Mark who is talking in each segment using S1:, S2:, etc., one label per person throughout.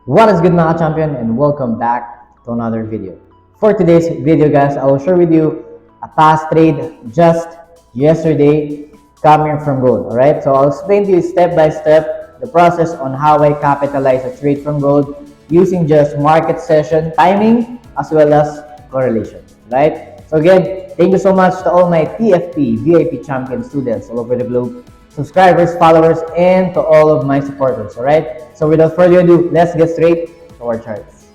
S1: What is good mga champion, and welcome back to another video. For today's video guys, I will share with you a past trade just yesterday coming from gold. Alright, so I'll explain to you step by step the process on how I capitalize a trade from gold using just market session timing as well as correlation. Right, so again, thank you so much to all my TFP VIP champion students all over the globe, subscribers, followers, and to all of my supporters. Alright, so without further ado, let's get straight to our charts.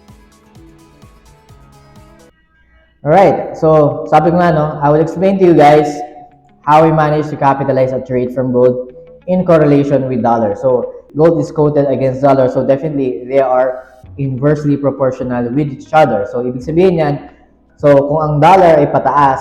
S1: Alright, so sabi ko nga, no, I will explain to you guys how we manage to capitalize a trade from gold in correlation with dollar. So gold is quoted against dollar, so definitely they are inversely proportional with each other. So ibig sabihin yan, so kung ang dollar ay pataas,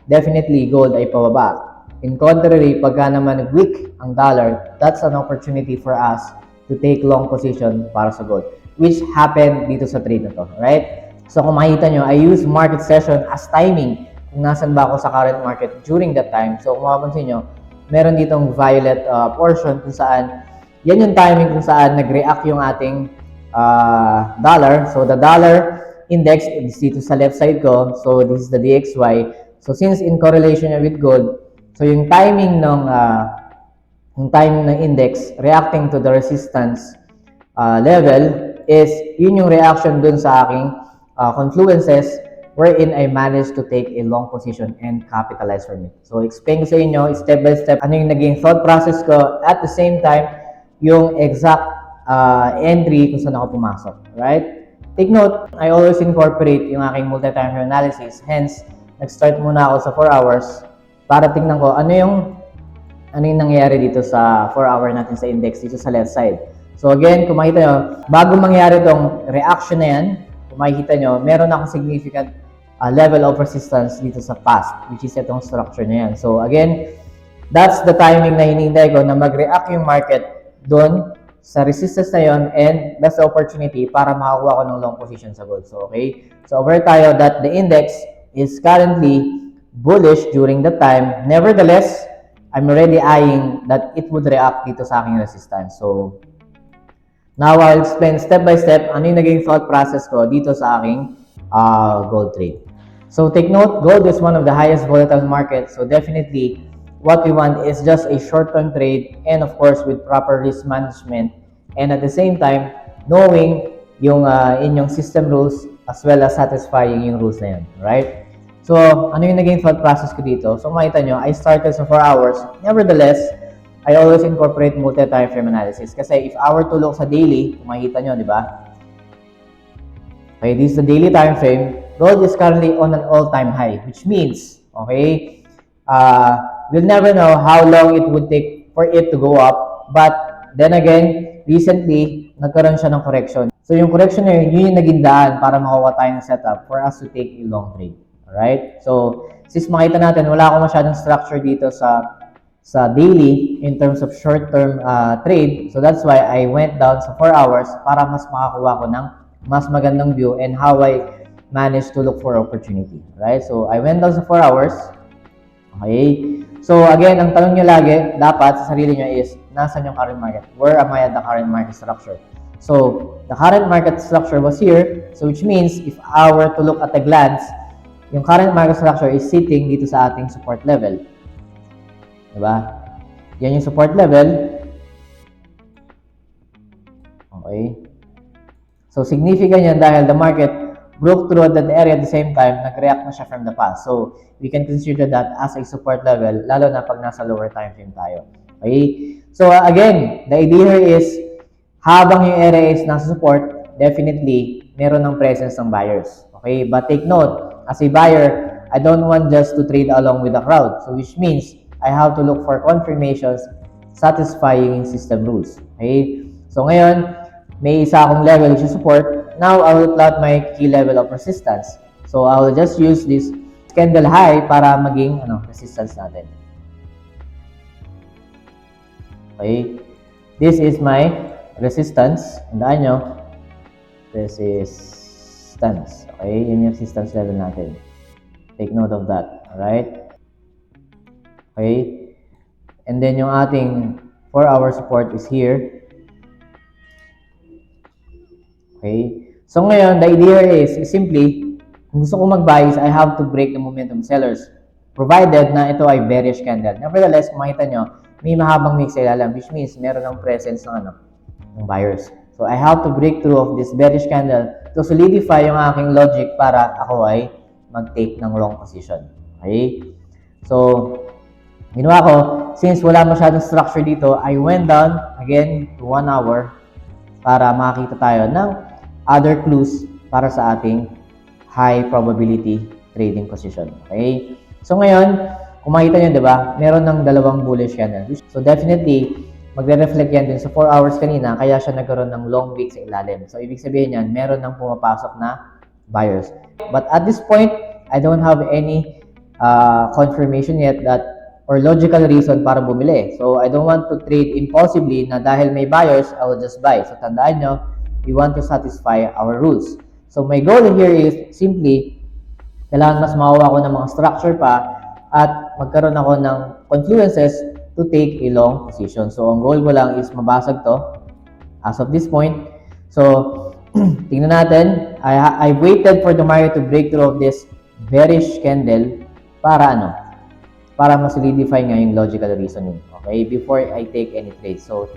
S1: definitely gold ay pababa. In contrary, pagka naman weak ang dollar, that's an opportunity for us to take long position para sa gold, which happened dito sa trade na to, right? So kung makita nyo, I use market session as timing kung nasan ba ako sa current market during that time. So kung mapapansin nyo, meron ditong violet portion kung saan, yan yung timing kung saan nag-react yung ating dollar. So the dollar index is dito sa left side ko. So this is the DXY. So since in correlation with gold, so yung timing ng index reacting to the resistance level is yun yung reaction dun sa aking confluences wherein I managed to take a long position and capitalize from it. So explain ko sa inyo step by step ano yung naging thought process ko, at the same time yung exact entry kung saan ako pumasok. Right? Take note, I always incorporate yung aking multi-time frame analysis. Hence, nag-start muna ako sa 4 hours para tingnan ko ano yung nangyayari dito sa 4 hour natin sa index dito sa left side. So again, kung makita nyo, bago mangyari itong reaction na yan, kung makikita nyo, meron akong significant level of resistance dito sa past, which is itong structure na yan. So again, that's the timing na hinihintay ko na mag-react yung market doon sa resistance na yon, and that's the opportunity para makakuha ko ng long position sa gold. So okay, so aware tayo that the index is currently bullish during the time. Nevertheless, I'm already eyeing that it would react dito sa aking resistance. So now I'll explain step by step ano yung naging thought process ko dito sa aking gold trade. So take note, gold is one of the highest volatile markets. So definitely, what we want is just a short-term trade, and of course with proper risk management, and at the same time knowing yung inyong system rules as well as satisfying yung rules na yun, right? So ano yung naging thought process ko dito? So makita nyo, I started sa 4 hours. Nevertheless, I always incorporate multi-time frame analysis kasi if I were to look sa daily, kung makita nyo, di ba? Okay, this is the daily time frame. Gold is currently on an all-time high, which means, okay, we'll never know how long it would take for it to go up. But then again, recently, nagkaroon siya ng correction. So yung correction na yun yung naging daan para makuha tayo ng setup for us to take a long trade. Alright? So, since makita natin, wala akong masyadong structure dito sa daily in terms of short-term trade. So that's why I went down sa 4 hours para mas makakuha ko ng mas magandang view and how I managed to look for opportunity. Right? So I went down sa 4 hours. Okay? So again, ang tanong nyo lagi, dapat sa sarili nyo is, nasan yung current market? Where am I at the current market structure? So the current market structure was here. So which means, if I were to look at a glance, yung current market structure is sitting dito sa ating support level. Diba? Yan yung support level. Okay. So, significant yan dahil the market broke through that area at the same time, nag-react na siya from the past. So, we can consider that as a support level, lalo na pag nasa lower time frame tayo. Okay. So, again, the idea here is, habang yung area is nasa support, definitely, meron ng presence ng buyers. Okay. But take note, as a buyer, I don't want just to trade along with the crowd. So which means I have to look for confirmations satisfying system rules. Okay? So ngayon, may isa akong level which is support. Now I will plot my key level of resistance. So I will just use this candle high para maging resistance natin. Okay? This is my resistance. Tandaan nyo, resistance. Okay, yun yung resistance level natin. Take note of that. Alright? Okay? And then yung ating 4 hour support is here. Okay? So ngayon, the idea is simply, kung gusto ko mag-buy, I have to break the momentum sellers. Provided na ito ay bearish candle. Nevertheless, kung makita nyo, may mahabang mix sa ilalim, which means meron ng presence ng, ng buyers. So I have to break through of this bearish candle to solidify yung aking logic para ako ay mag-take ng long position. Okay? So, ginawa ko, since wala masyadong structure dito, I went down again to 1 hour para makakita tayo ng other clues para sa ating high probability trading position. Okay? So ngayon, kung makita nyo, diba, meron ng dalawang bullish candle. So definitely, magre-reflect yan din sa 4 hours kanina, kaya siya nagkaroon ng long wick sa ilalim. So ibig sabihin yan, meron ng pumapasok na buyers. But at this point, I don't have any confirmation yet that or logical reason para bumili. So I don't want to trade impulsively na dahil may buyers, I will just buy. So tandaan nyo, we want to satisfy our rules. So my goal here is simply, kailangan mas makuha ko ng mga structure pa at magkaroon ako ng confluences to take a long position. So ang goal ko lang is mabasag to as of this point. So tingnan natin, I waited for the market to break through of this bearish candle para para ma-solidify nga yung logical reasoning, okay, before I take any trade. So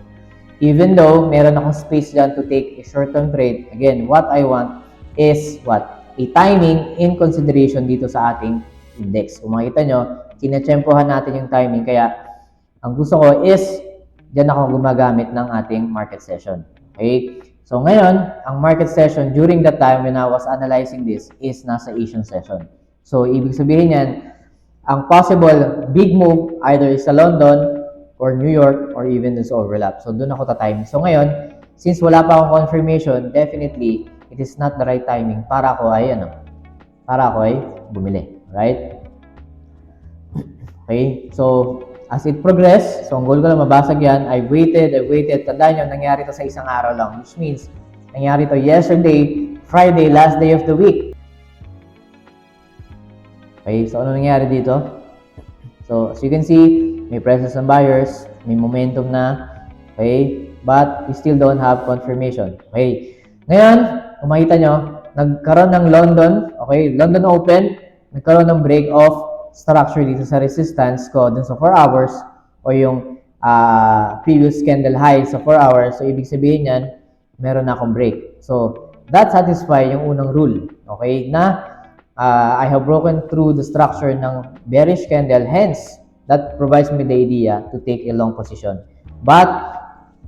S1: even though meron akong space dyan to take a short-term trade, again, what I want is a timing in consideration dito sa ating index. Kung makita nyo, kinatsyempohan natin yung timing, kaya ang gusto ko is dyan ako gumagamit ng ating market session. Okay? So ngayon, ang market session during that time when I was analyzing this is nasa Asian session. So ibig sabihin yan, ang possible big move either is sa London or New York or even sa overlap. So doon ako ta-time. So ngayon, since wala pa akong confirmation, definitely it is not the right timing para ako ay bumili, right? Okay? So as it progress, so ang goal ko lang mabasag yan, I waited. Tandaan nyo, nangyari to sa isang araw lang, which means nangyari to yesterday, Friday, last day of the week. Okay, so ano nangyari dito? So as you can see, may presence ng buyers, may momentum na, okay, but we still don't have confirmation. Okay, ngayon, kung makita nyo, nagkaroon ng London, okay, London Open, nagkaroon ng break of structure dito sa resistance ko dun sa 4 hours o yung previous candle high sa 4 hours. So ibig sabihin yan, meron na akong break. So that satisfies yung unang rule, okay, na I have broken through the structure ng bearish candle, hence that provides me the idea to take a long position. But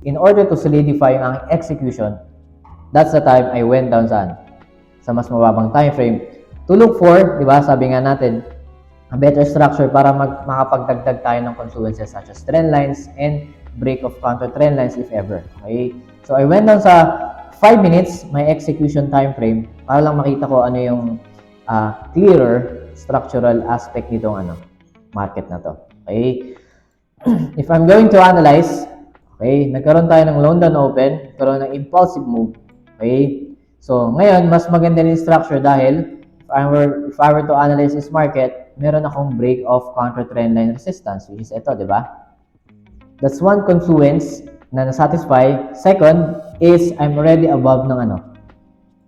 S1: in order to solidify ang execution, that's the time I went down sa mas mababang time frame to look for, di ba, sabi nga natin, a better structure para makapagdagdag tayo ng confluences such as trend lines and break of counter trend lines if ever. Okay? So I went down sa 5 minutes, my execution time frame, para lang makita ko ano yung clearer structural aspect nitong market na to. Okay? If I'm going to analyze, okay, nagkaroon tayo ng London Open, nagkaroon ng impulsive move. Okay? So ngayon, mas maganda yung structure dahil if I were to analyze this market, meron akong break of counter trend line resistance, which is ito, di ba? That's one confluence na nasatisfy. Second is I'm already above ng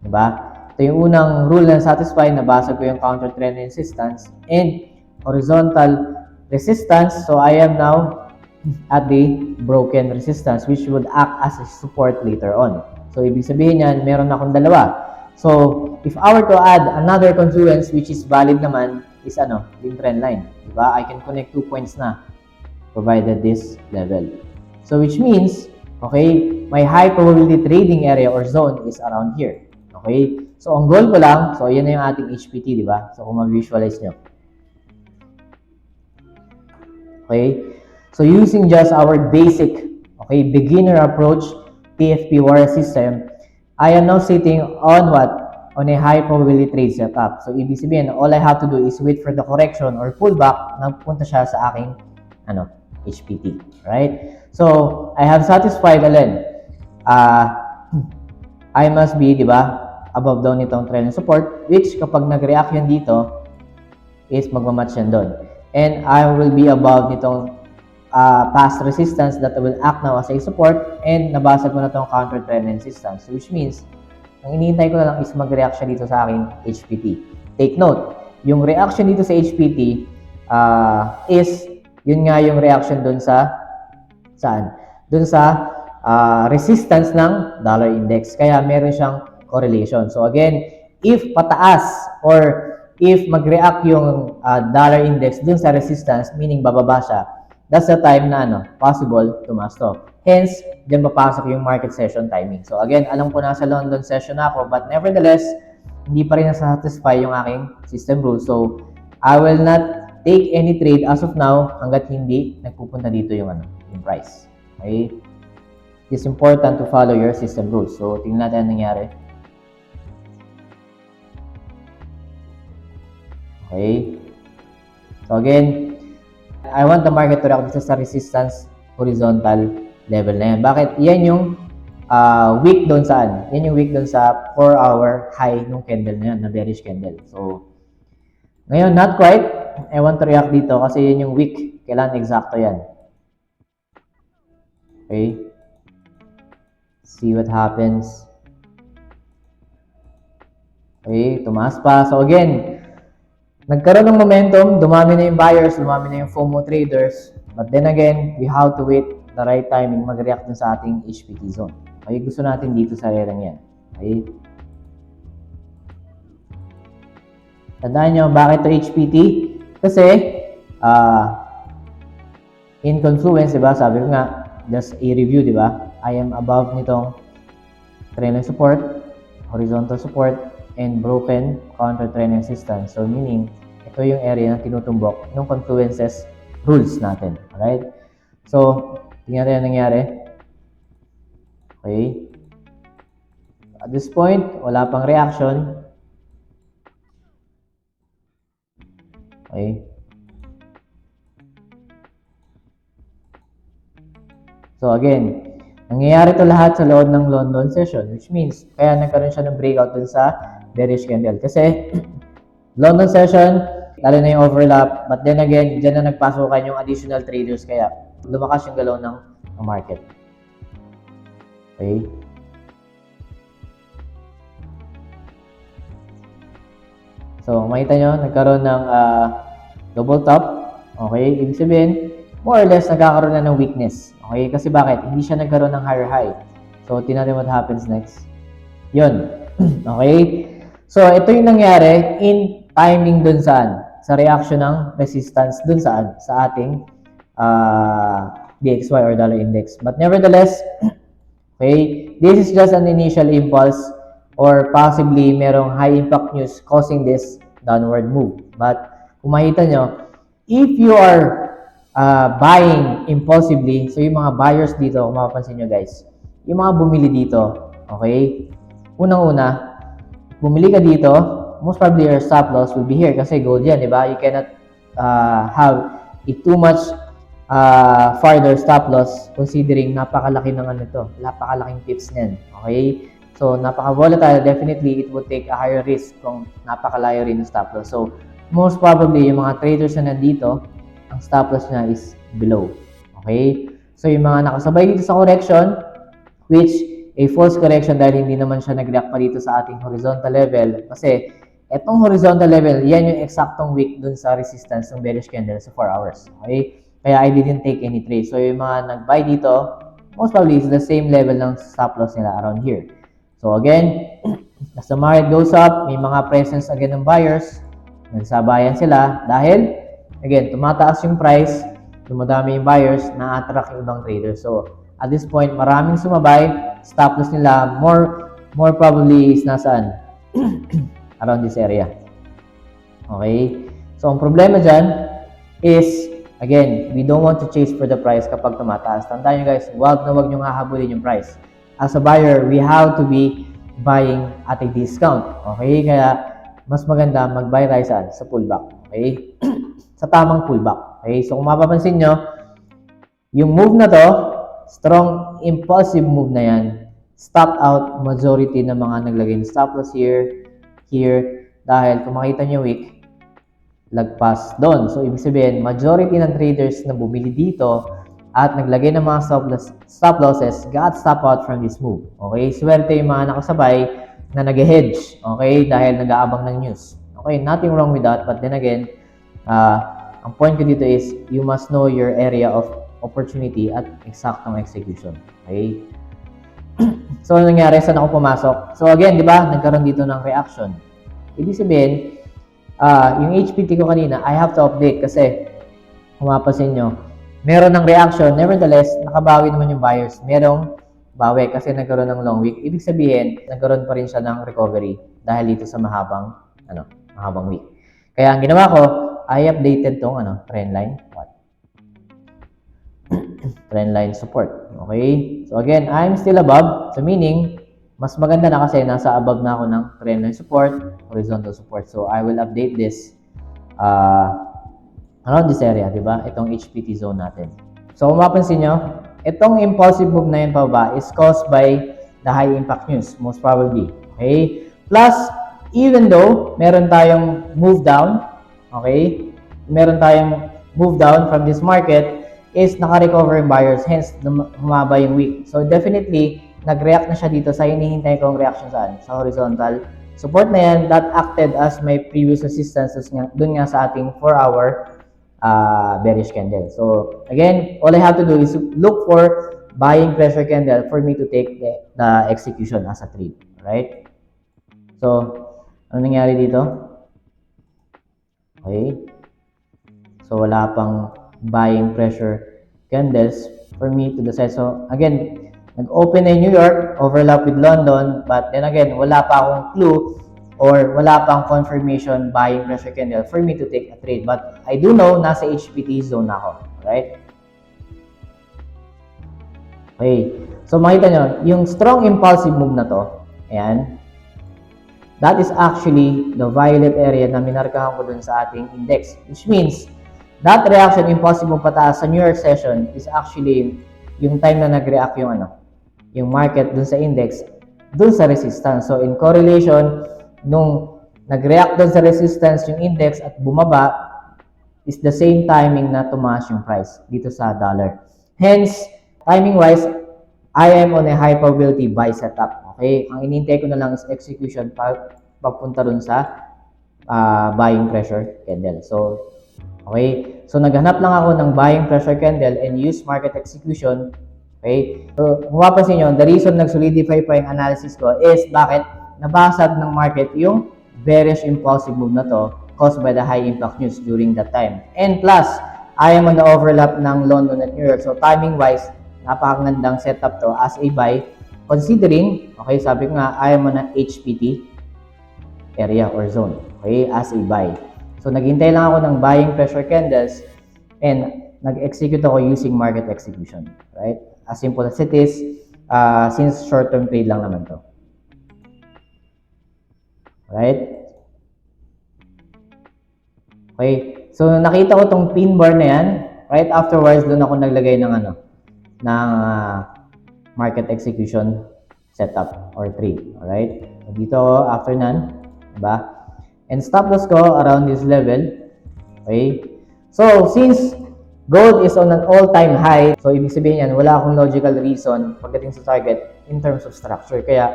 S1: di ba? Ito yung unang rule na satisfy, nabasa ko yung counter trend resistance and horizontal resistance. So I am now at the broken resistance which would act as a support later on. So ibig sabihin yan, meron akong dalawa. So if I were to add another confluence which is valid naman is yung trend line. Diba? I can connect 2 points na provided this level. So which means, okay, my high probability trading area or zone is around here. Okay? So, ang goal ko lang, so yan na yung ating HPT, di ba? So, kung ma-visualize nyo. Okay? So, using just our basic, okay, beginner approach, TFP warrior system, I am now sitting on what? On a high probability trade setup. So, ibig sabihin, all I have to do is wait for the correction or pullback na punta siya sa aking, HPT. Right? So, I have satisfied alin. I must be, di ba, above daw nitong trend support, which kapag nag-react yan dito, is magmamatch yan doon. And I will be above nitong past resistance that will act now as a support, and nabasag mo na itong counter trend resistance, which means Ang iniintay ko na lang is mag-react siya dito sa aking HPT. Take note, yung reaction dito sa HPT is, yun nga yung reaction dun sa, saan? Dun sa resistance ng dollar index. Kaya meron siyang correlation. So again, if pataas or if mag-react yung dollar index dun sa resistance, meaning bababa siya, that's the time na possible tumaas to. Hence, dyan papasok yung market session timing. So again, alam ko nasa London session ako, but nevertheless, hindi pa rin nasa-satisfy yung aking system rule. So, I will not take any trade as of now hanggat hindi nagpupunta dito yung price. Okay? It's important to follow your system rules. So, tingnan natin ang nangyari. Okay? So again, I want the market to react sa resistance horizontal level na yan. Bakit? Yan yung weak doon saan? Yan yung weak doon sa 4-hour high nung candle na yan, na bearish candle. So, ngayon, not quite. I want to react dito kasi yan yung weak. Kailangan eksakto yan. Okay? See what happens. Okay, tumaas pa. So again, nagkaroon ng momentum, dumami na yung buyers, dumami na yung FOMO traders. But then again, we have to wait the right timing mag-react dun sa ating HPT zone. Okay, gusto natin dito sa area yan. Okay? Tandaan nyo, bakit to HPT? Kasi, in confluence, diba? Sabi ko nga, just a review, diba? I am above nitong trend support, horizontal support, and broken counter-trend resistance. So, meaning, ito yung area na tinutumbok ng confluences rules natin. Alright? So, tingnan natin ang nangyari. Okay? At this point, wala pang reaction. Okay? So, again, nangyayari to lahat sa loob ng London session, which means, kaya nagkaroon siya ng breakout dun sa bearish candle. Kasi, London session, lalo na yung overlap, but then again, dyan na nagpasukan yung additional traders, kaya lumakas yung galaw ng market. Okay? So, makita nyo, nagkaroon ng double top. Okay? Ibig sabihin, more or less, nagkakaroon na ng weakness. Okay? Kasi bakit? Hindi siya nagkaroon ng higher high. So, tingnan natin what happens next. Yun. Okay? So, ito yung nangyari in timing dun saan? Sa reaction ng resistance dun saan? Sa ating DXY or dollar index. But nevertheless, okay, this is just an initial impulse or possibly merong high impact news causing this downward move. But kung makita nyo, if you are buying impulsively, so yung mga buyers dito, kung mapapansin nyo guys, yung mga bumili dito, okay, unang-una, bumili ka dito, most probably your stop loss will be here kasi gold yan, di ba? You cannot have a too much farther stop loss considering napakalaki ng napakalaking tips niyan. Okay? So, napaka-volatile. Definitely, it would take a higher risk kung napakalayo rin yung stop loss. So, most probably, yung mga traders na nandito, ang stop loss niya is below. Okay? So, yung mga nakasabay dito sa correction, which a false correction dahil hindi naman siya nag-react pa dito sa ating horizontal level. Kasi, etong horizontal level, yan yung eksaktong wick dun sa resistance ng bearish candle sa 4 hours. Okay? Kaya I didn't take any trade. So, yung mga nag-buy dito, most probably is the same level ng stop loss nila around here. So, again, as the market goes up, may mga presence again ng buyers. Nagsabayan sila dahil, again, tumataas yung price, dumadami yung buyers, na-attract yung ibang traders. So, at this point, maraming sumabay, stop loss nila, more probably is nasaan? Around this area. Okay? So, ang problema dyan is, again, we don't want to chase for the price kapag tumataas. Tandaan nyo guys, wag nyo hahabulin yung price. As a buyer, we have to be buying at a discount. Okay? Kaya, mas maganda mag-buy tayo saan? Sa pullback. Okay? Sa tamang pullback. Okay? So, kung mapapansin nyo, yung move na to, strong impulsive move na yan, stop out majority ng mga naglagay ng stop loss here, dahil kung makita nyo weak, lagpas doon. So, ibig sabihin, majority ng traders na bumili dito at naglagay ng mga stop losses got stop out from this move. Okay? Swerte yung mga nakasabay na nag-hedge, okay, dahil nag-aabang ng news. Okay, nothing wrong with that, but then again, ang point ko dito is, you must know your area of opportunity at eksaktong execution. Okay? So, ano nangyari? Saan ako pumasok? So, again, di ba, nagkaroon dito ng reaction. Ibig sabihin, yung HPT ko kanina, I have to update kasi, kung mapasin nyo, meron ng reaction. Nevertheless, nakabawi naman yung buyers. Merong bawi kasi nagkaroon ng long week. Ibig sabihin, nagkaroon pa rin siya ng recovery dahil dito sa mahabang week. Kaya ang ginawa ko, I updated tong trend line. Trend line support. Okay? So again, I'm still above. So meaning, mas maganda na kasi nasa above na ako ng trend line support, horizontal support. So I will update this around this area, di ba? Itong HPT zone natin. So kung mapansin nyo, itong impulsive move na yun pababa is caused by the high impact news, most probably. Okay? Plus, even though meron tayong move down, okay? Meron tayong move down from this market, is naka-recover yung buyers, hence humaba yung week. So definitely, nag-react na siya dito sa hinihintay kong reaction saan? Sa horizontal support na yan, that acted as my previous resistance dun nga sa ating 4-hour bearish candle. So again, all I have to do is look for buying pressure candle for me to take the execution as a trade. Alright? So, ano nangyari dito? Okay. So, wala pang buying pressure candles for me to decide. So, again, nag-open na New York, overlap with London, but then again, wala pa akong clue or wala pang confirmation buying pressure candle for me to take a trade. But I do know, nasa HPT zone na ako. Alright? Okay. So, makita nyo, yung strong impulsive move na to, ayan, that is actually the violet area na minarkahan ko dun sa ating index. Which means, that reaction impulsive move pataas sa New York session is actually yung time na nag-react yung market dun sa index, dun sa resistance. So, in correlation, nung nag-react dun sa resistance yung index at bumaba, is the same timing na tumaas yung price dito sa dollar. Hence, timing-wise, I am on a high probability buy setup. Okay? Ang inintay ko na lang is execution papunta dun sa buying pressure candle. So, okay? So, naghanap lang ako ng buying pressure candle and use market execution. Okay? So, kung mapapansin nyo, the reason nag-solidify pa yung analysis ko is bakit nabasag ng market yung bearish impulsive move na to caused by the high impact news during that time. And plus, I am on the overlap ng London at New York. So, timing-wise, napakagandang setup to as a buy. Considering, okay, sabi ko nga, I am on an HPT area or zone. Okay, as a buy. So, naghintay lang ako ng buying pressure candles and nag-execute ako using market execution. Right? As simple as it is, since short-term trade lang naman to. Right? Okay. So, nakita ko tong pin bar na yan. Right afterwards, doon ako naglagay ng market execution setup or trade. Alright? Dito ako, after none. Diba? And stop loss ko around this level. Okay? So, since gold is on an all-time high, so ibig sabihin yan, wala akong logical reason pagdating sa target in terms of structure. Kaya,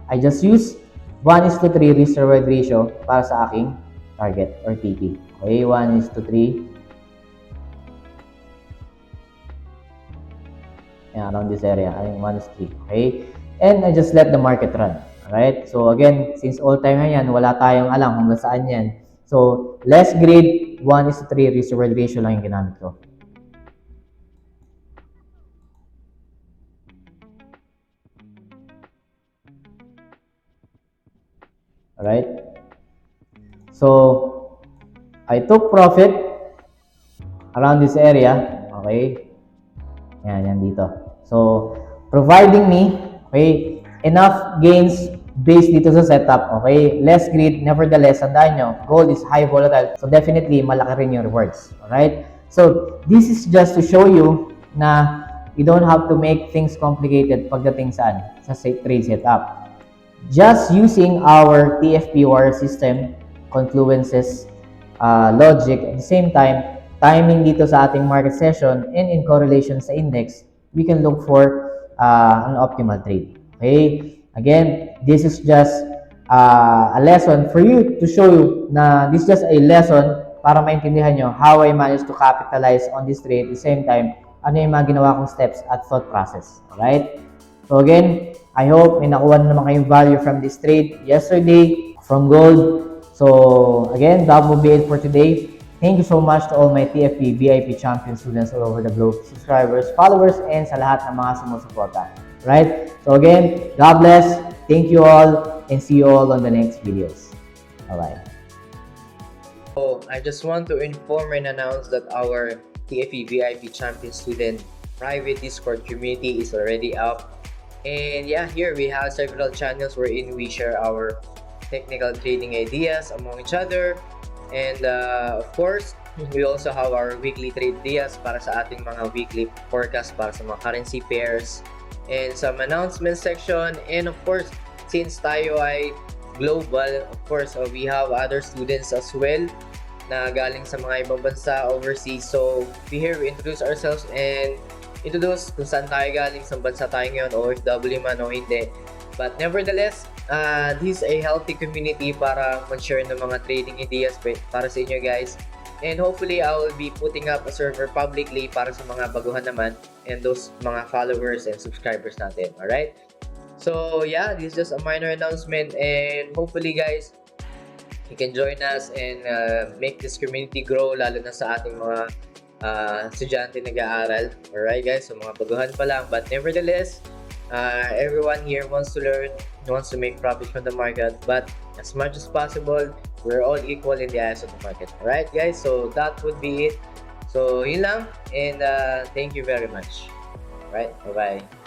S1: I just use 1:3 risk-reward ratio para sa aking target or TP. Okay? 1:3. Yeah, around this area, I think 1:3. Okay? And I just let the market run. Alright? So again, since all-time high yan, wala tayong alam kung saan yan. So, less greed, 1:3 risk-reward ratio lang yung ginamit ko. Alright? So, I took profit around this area. Okay? Yan dito. So, providing me, okay, enough gains based dito sa setup, okay? Less greed, nevertheless, tandaan nyo, gold is high volatile. So, definitely, malaki rin yung rewards. Alright? So, this is just to show you na you don't have to make things complicated pagdating saan? Sa trade setup. Just using our TFP warrior system, confluences, logic, at the same time, timing dito sa ating market session and in correlation sa index, we can look for an optimal trade. Okay? Again, this is just a lesson for you to show you na this is just a lesson para maintindihan nyo how I managed to capitalize on this trade at the same time ano yung mga ginawa kong steps at thought process. Alright? So again, I hope may nakuha na naman kayong value from this trade yesterday from gold. So again, that will be it for today. Thank you so much to all my TFP VIP champion students all over the globe, subscribers, followers, and sa lahat ng mga sumusuporta. Right? So again, God bless. Thank you all and see you all on the next videos. Bye-bye.
S2: So I just want to inform and announce that our TFE VIP champion student private Discord community is already up. And yeah, here we have several channels wherein we share our technical trading ideas among each other. And of course, we also have our weekly trade ideas para sa ating mga weekly forecast para sa mga currency pairs and some announcement section. And of course, since tayo ay global, of course, we have other students as well na galing sa mga ibang bansa overseas. So here we introduce ourselves and introduce kung saan tayo galing, sa bansa tayo ngayon, OFW man o hindi. But nevertheless, this is a healthy community para mag-share ng mga trading ideas para sa inyo guys. And hopefully, I will be putting up a server publicly para sa mga baguhan naman and those mga followers and subscribers natin. Alright? So yeah, this is just a minor announcement and hopefully guys, you can join us and make this community grow lalo na sa ating mga estudyante nag-aaral. Alright guys, so mga baguhan pa lang. But nevertheless, everyone here wants to learn, wants to make profit from the market, but as much as possible, we're all equal in the eyes of the market. Alright guys, so that would be it. So yun lang and thank you very much. Alright, bye-bye.